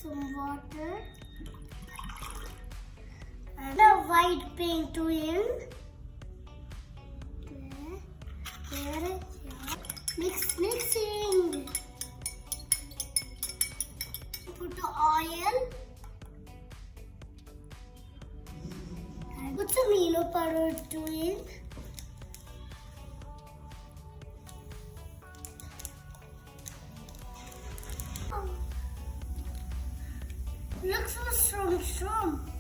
some water and a white paint to in. There, mixing. Put the oil and put some yellow powder to it. Looks so strong.